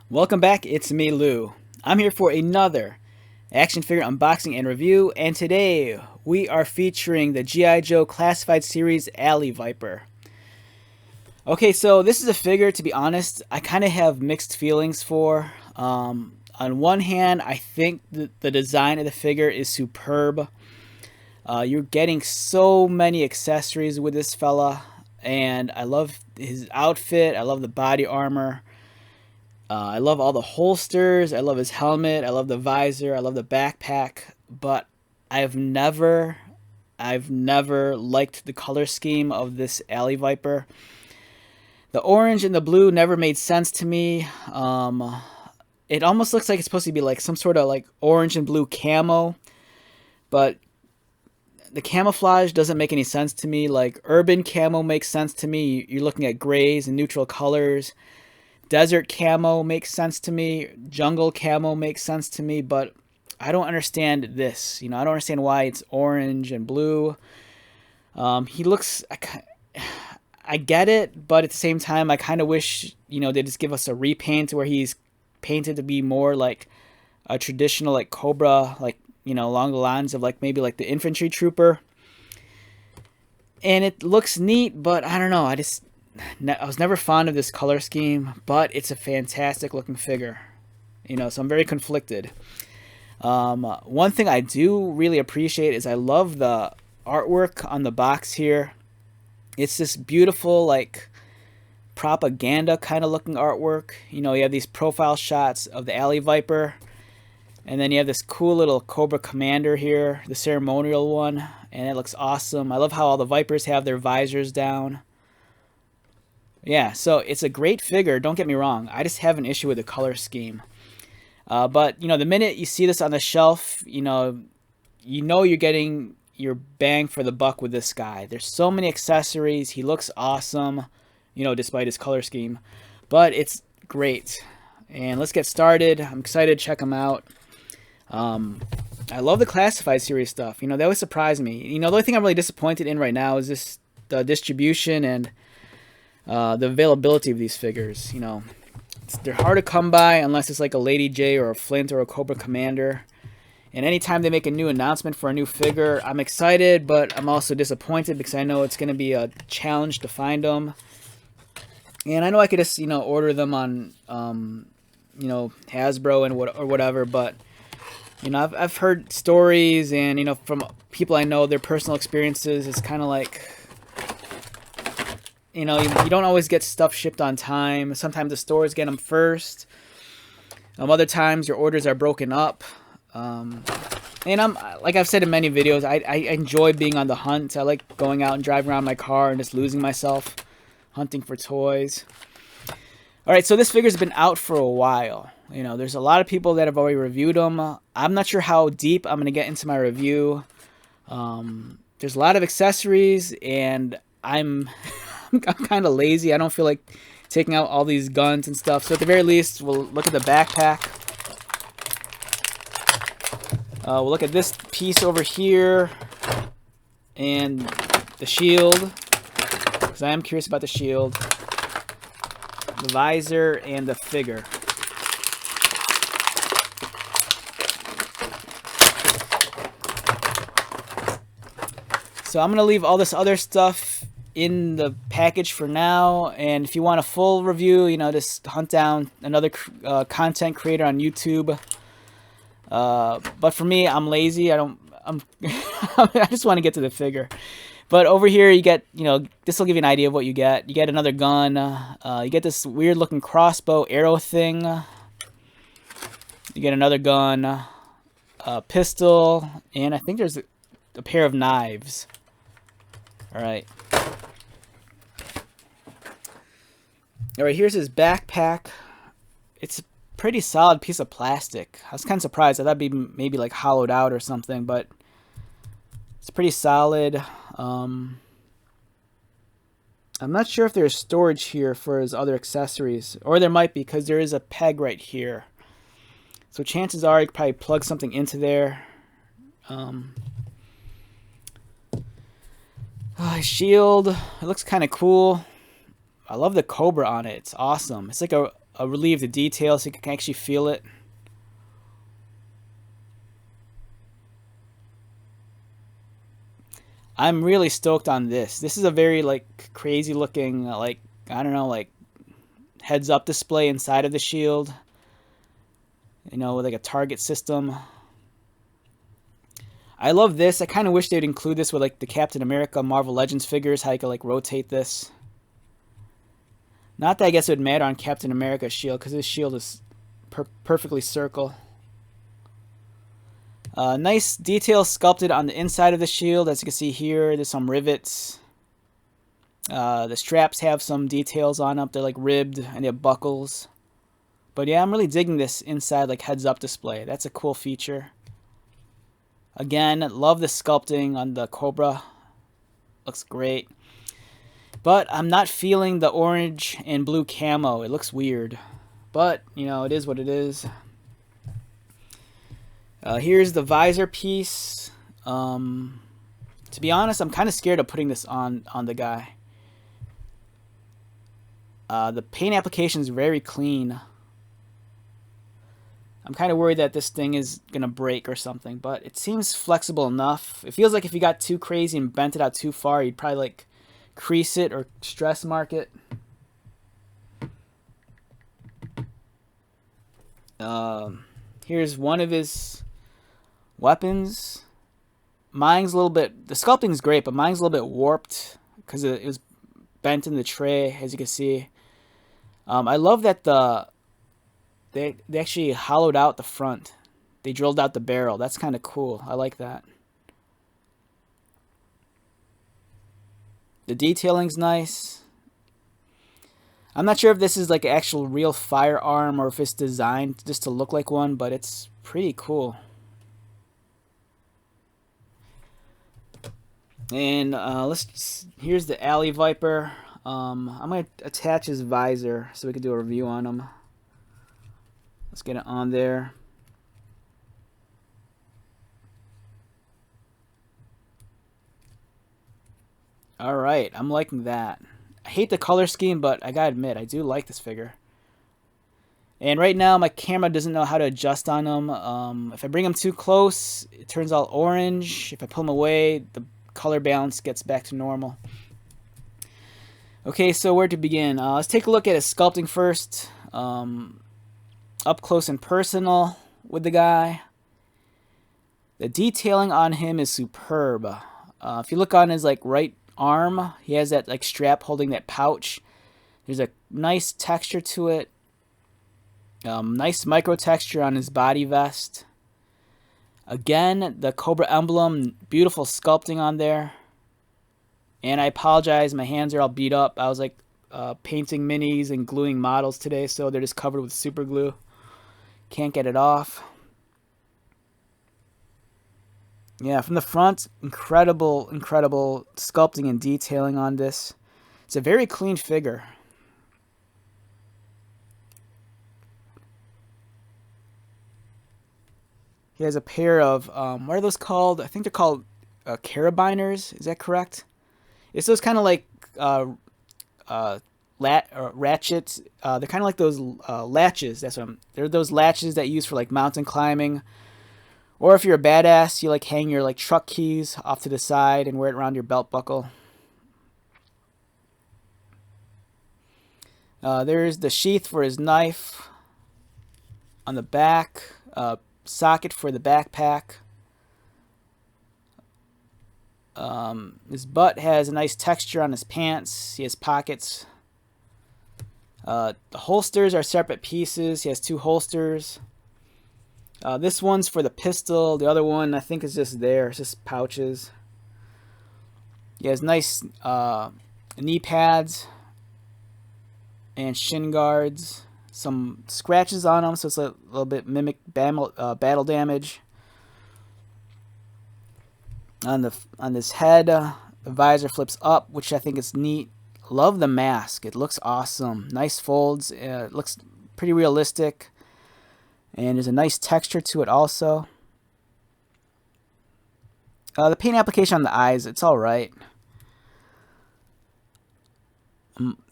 Welcome back, it's me, Lou. I'm here for another action figure unboxing and review, and today we are featuring the G.I. Joe Classified Series Alley Viper. Okay, so this is a figure, to be honest, I kind of have mixed feelings for. On one hand, I think the design of the figure is superb. You're getting so many accessories with this fella, and I love his outfit, I love the body armor. I love all the holsters. I love his helmet. I love the visor. I love the backpack. But I've never, I've never liked the color scheme of this Alley Viper. The orange and the blue never made sense to me. It almost looks like it's supposed to be like some sort of like orange and blue camo, but the camouflage doesn't make any sense to me. Like urban camo makes sense to me. You're looking at grays and neutral colors. Desert camo makes sense to me. Jungle camo makes sense to me, but I don't understand this. I don't understand why it's orange and blue. He looks... I get it, but at the same time, I kind of wish, they just give us a repaint where he's painted to be more like a traditional, like, Cobra, like, along the lines of, like, maybe like the infantry trooper. And it looks neat, but I don't know. I was never fond of this color scheme, but it's a fantastic looking figure. So I'm very conflicted. One thing I do really appreciate is I love the artwork on the box here. It's this beautiful, like, propaganda kind of looking artwork. You have these profile shots of the Alley Viper, and then you have this cool little Cobra Commander here, the ceremonial one, and it looks awesome. I love how all the Vipers have their visors down. Yeah, so it's a great figure, don't get me wrong. I just have an issue with the color scheme. But, the minute you see this on the shelf, you're getting your bang for the buck with this guy. There's so many accessories. He looks awesome, despite his color scheme. But it's great. And let's get started. I'm excited to check him out. I love the Classified Series stuff. They always surprise me. The only thing I'm really disappointed in right now is this the distribution and the availability of these figures. They're hard to come by unless it's like a Lady J or a Flint or a Cobra Commander. And anytime they make a new announcement for a new figure, I'm excited, but I'm also disappointed because I know it's going to be a challenge to find them. And I know I could just, order them on, Hasbro and or whatever, but, I've heard stories and, from people I know, their personal experiences, it's kind of like... you don't always get stuff shipped on time. Sometimes the stores get them first. Other times your orders are broken up. And like I've said in many videos, I enjoy being on the hunt. I like going out and driving around my car and just losing myself hunting for toys. Alright, so this figure's been out for a while. There's a lot of people that have already reviewed them. I'm not sure how deep I'm going to get into my review. There's a lot of accessories, and I'm kind of lazy. I don't feel like taking out all these guns and stuff. So at the very least, we'll look at the backpack. We'll look at this piece over here and the shield, because I am curious about the shield, the visor, and the figure. So I'm going to leave all this other stuff in the package for now, and if you want a full review, just hunt down another content creator on YouTube. But for me, I'm lazy. I just want to get to the figure. But over here, you get, this will give you an idea of what you get. You get another gun. You get this weird looking crossbow arrow thing. You get another gun, a pistol, and I think there's a pair of knives. Alright. Alright, here's his backpack. It's a pretty solid piece of plastic. I was kind of surprised. I thought it'd be maybe like hollowed out or something, but it's pretty solid. I'm not sure if there's storage here for his other accessories, or there might be, because there is a peg right here. So chances are you could probably plug something into there. Shield, it looks kind of cool. I love the Cobra on it. It's awesome. It's like relieve the detail so you can actually feel it. I'm really stoked on this. This is a very like crazy looking like, I don't know, like heads up display inside of the shield. You know, with like a target system. I love this. I kind of wish they'd include this with like the Captain America Marvel Legends figures, how you could like rotate this. Not that I guess it would matter on Captain America's shield, because his shield is perfectly circle. Nice detail sculpted on the inside of the shield. As you can see here, there's some rivets. The straps have some details on them. They're like ribbed and they have buckles. But yeah, I'm really digging this inside like heads-up display. That's a cool feature. Again, love the sculpting on the Cobra. Looks great. But I'm not feeling the orange and blue camo. It looks weird. But, you know, it is what it is. Here's the visor piece. To be honest, I'm kind of scared of putting this on the guy. The paint application is very clean. I'm kind of worried that this thing is going to break or something, but it seems flexible enough. It feels like if you got too crazy and bent it out too far, you'd probably like crease it or stress mark it. Here's one of his weapons. Mine's a little bit, the sculpting's great, but mine's a little bit warped because it was bent in the tray, as you can see. I love that they actually hollowed out the front. They drilled out the barrel. That's kind of cool. I like that. The detailing's nice. I'm not sure if this is like an actual real firearm or if it's designed just to look like one, but it's pretty cool. And here's the Alley Viper. I'm going to attach his visor so we can do a review on him. Let's get it on there. Alright, I'm liking that. I hate the color scheme, but I gotta admit, I do like this figure. And right now, my camera doesn't know how to adjust on him. If I bring him too close, it turns all orange. If I pull him away, the color balance gets back to normal. Okay, so where to begin? Let's take a look at his sculpting first. Up close and personal with the guy. The detailing on him is superb. If you look on his like right arm, he has that like strap holding that pouch. There's a nice texture to it. Nice micro texture on his body vest. Again, the Cobra emblem, beautiful sculpting on there. And I apologize, my hands are all beat up. I was like painting minis and gluing models today, so they're just covered with super glue. Can't get it off. Yeah, from the front, incredible sculpting and detailing on this. It's a very clean figure. He has a pair of, what are those called? I think they're called Carabiners. Is that correct? It's those kind of like ratchets. They're kind of like those latches. They're those latches that you use for like mountain climbing. Or if you're a badass, you like hang your like truck keys off to the side and wear it around your belt buckle. There's the sheath for his knife on the back. Socket for the backpack. His butt has a nice texture on his pants. He has pockets. The holsters are separate pieces. He has two holsters. This one's for the pistol. The other one I think is just there. It's just pouches. He has nice knee pads and shin guards. Some scratches on them, so it's a little bit mimic battle damage. On this head, the visor flips up, which I think is neat. Love the mask. It looks awesome. Nice folds. It looks pretty realistic. And there's a nice texture to it also. The paint application on the eyes, it's alright.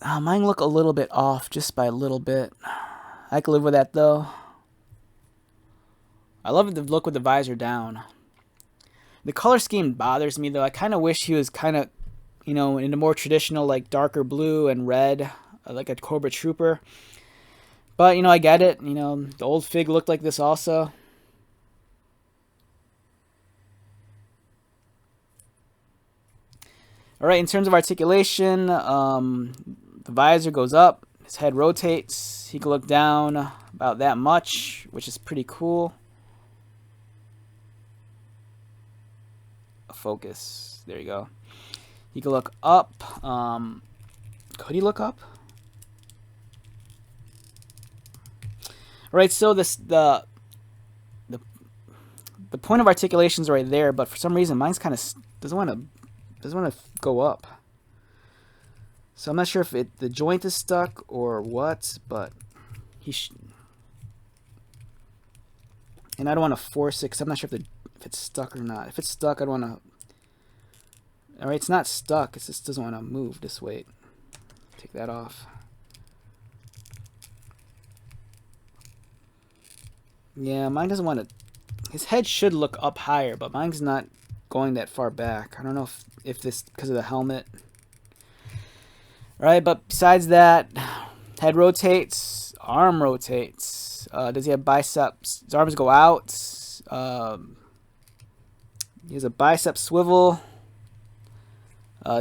Mine look a little bit off, just by a little bit. I could live with that though. I love the look with the visor down. The color scheme bothers me though. I kind of wish he was kind of, you know, in a more traditional, like darker blue and red, like a Cobra Trooper. But, you know, I get it. You know, the old Fig looked like this also. Alright, in terms of articulation, the visor goes up, his head rotates, he can look down about that much, which is pretty cool. Focus, there you go. He can look up, could he look up? Alright, so the point of articulation is right there, but for some reason mine's kind of doesn't want to go up. So I'm not sure if the joint is stuck or what, but and I don't want to force it because I'm not sure if it's stuck or not. If it's stuck, I don't want to. All right, it's not stuck. It just doesn't want to move. Just wait. Take that off. Yeah, mine doesn't want to. His head should look up higher, but mine's not going that far back. I don't know if this because of the helmet. All right, but besides that, head rotates, arm rotates. Does he have biceps? His arms go out. He has a bicep swivel.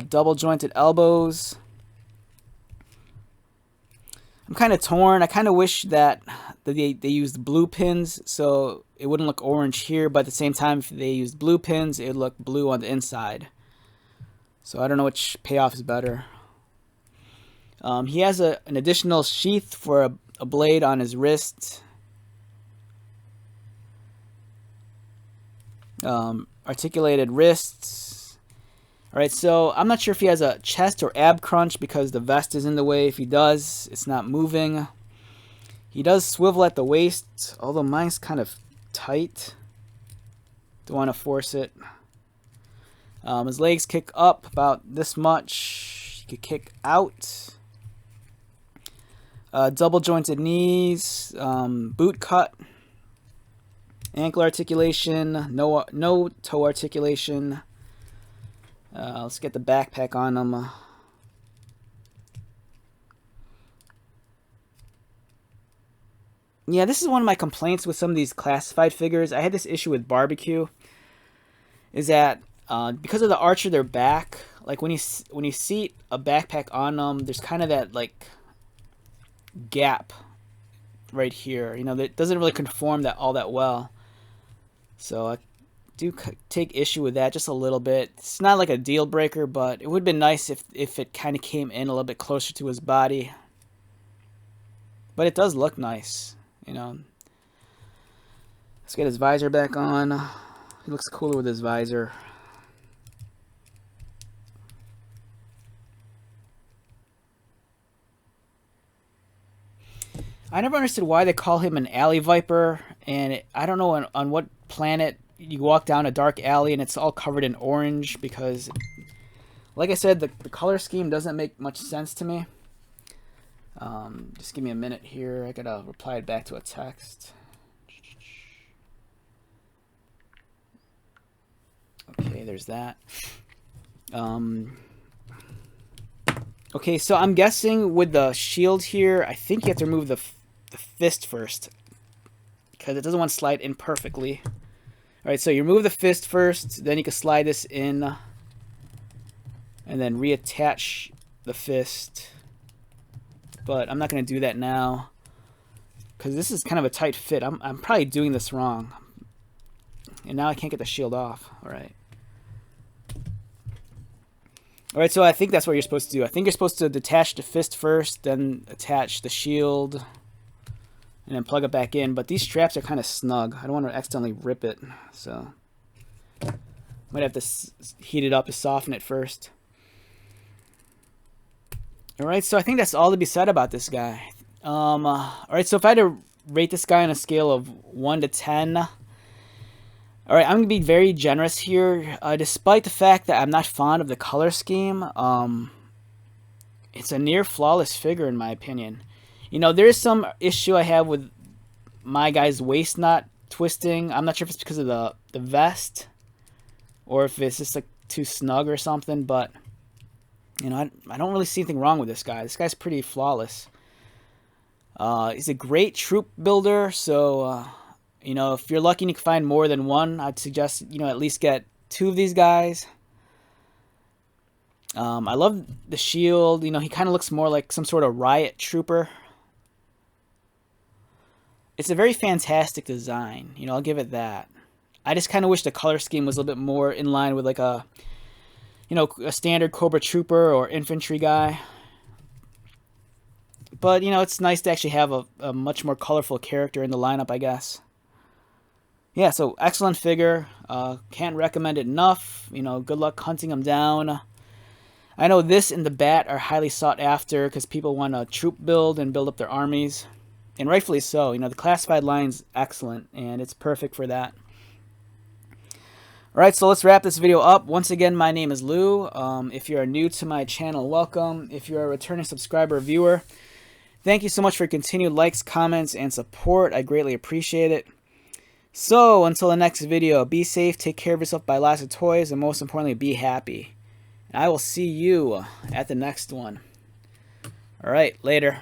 Double jointed elbows. I'm kind of torn. I kind of wish that they used blue pins so it wouldn't look orange here, but at the same time, if they used blue pins, it would look blue on the inside. So I don't know which payoff is better. He has an additional sheath for a blade on his wrist. Articulated wrists. Alright, so I'm not sure if he has a chest or ab crunch because the vest is in the way. If he does, it's not moving. He does swivel at the waist, although mine's kind of tight. Don't want to force it. His legs kick up about this much. He could kick out. Double jointed knees, boot cut, ankle articulation, no toe articulation. Let's get the backpack on him. Yeah, this is one of my complaints with some of these classified figures. I had this issue with Barbecue. Is that because of the arch of their back, like when you seat a backpack on them, there's kind of that like gap right here. You know, that doesn't really conform all that well. So I do take issue with that just a little bit. It's not like a deal breaker, but it would have been nice if it kind of came in a little bit closer to his body. But it does look nice, you know. Let's get his visor back on. He looks cooler with his visor. I never understood why they call him an alley viper, and I don't know on what planet you walk down a dark alley and it's all covered in orange, because like I said, the color scheme doesn't make much sense to me. Just give me a minute here. I gotta reply back to a text. Okay, there's that. Okay, so I'm guessing with the shield here, I think you have to remove the fist first, because it doesn't want to slide in perfectly. Alright, so you remove the fist first, then you can slide this in, and then reattach the fist. But I'm not going to do that now, because this is kind of a tight fit. I'm probably doing this wrong. And now I can't get the shield off. Alright. Alright, so I think that's what you're supposed to do. I think you're supposed to detach the fist first, then attach the shield, and then plug it back in. But these straps are kind of snug. I don't want to accidentally rip it, so might have to heat it up to soften it first. Alright, so I think that's all to be said about this guy. Alright, so if I had to rate this guy on a scale of 1 to 10, alright, I'm going to be very generous here. Despite the fact that I'm not fond of the color scheme, it's a near flawless figure in my opinion. You know, there is some issue I have with my guy's waist not twisting. I'm not sure if it's because of the vest or if it's just like too snug or something, but you know, I don't really see anything wrong with this guy. This guy's pretty flawless. He's a great troop builder, so you know, if you're lucky and you can find more than one, I'd suggest, you know, at least get 2 of these guys. I love the shield. You know, he kind of looks more like some sort of riot trooper. It's a very fantastic design. You know, I'll give it that. I just kind of wish the color scheme was a little bit more in line with like a, you know, a standard Cobra Trooper or infantry guy. But, you know, it's nice to actually have a much more colorful character in the lineup, I guess. Yeah, so excellent figure. Can't recommend it enough. You know, good luck hunting him down. I know this and the Bat are highly sought after because people want to troop build and build up their armies. And rightfully so. You know, the classified line's excellent, and it's perfect for that. Alright, so let's wrap this video up. Once again, my name is Lou. If you are new to my channel, welcome. If you're a returning subscriber or viewer, thank you so much for your continued likes, comments, and support. I greatly appreciate it. So, until the next video, be safe, take care of yourself, buy lots of toys, and most importantly, be happy. And I will see you at the next one. Alright, later.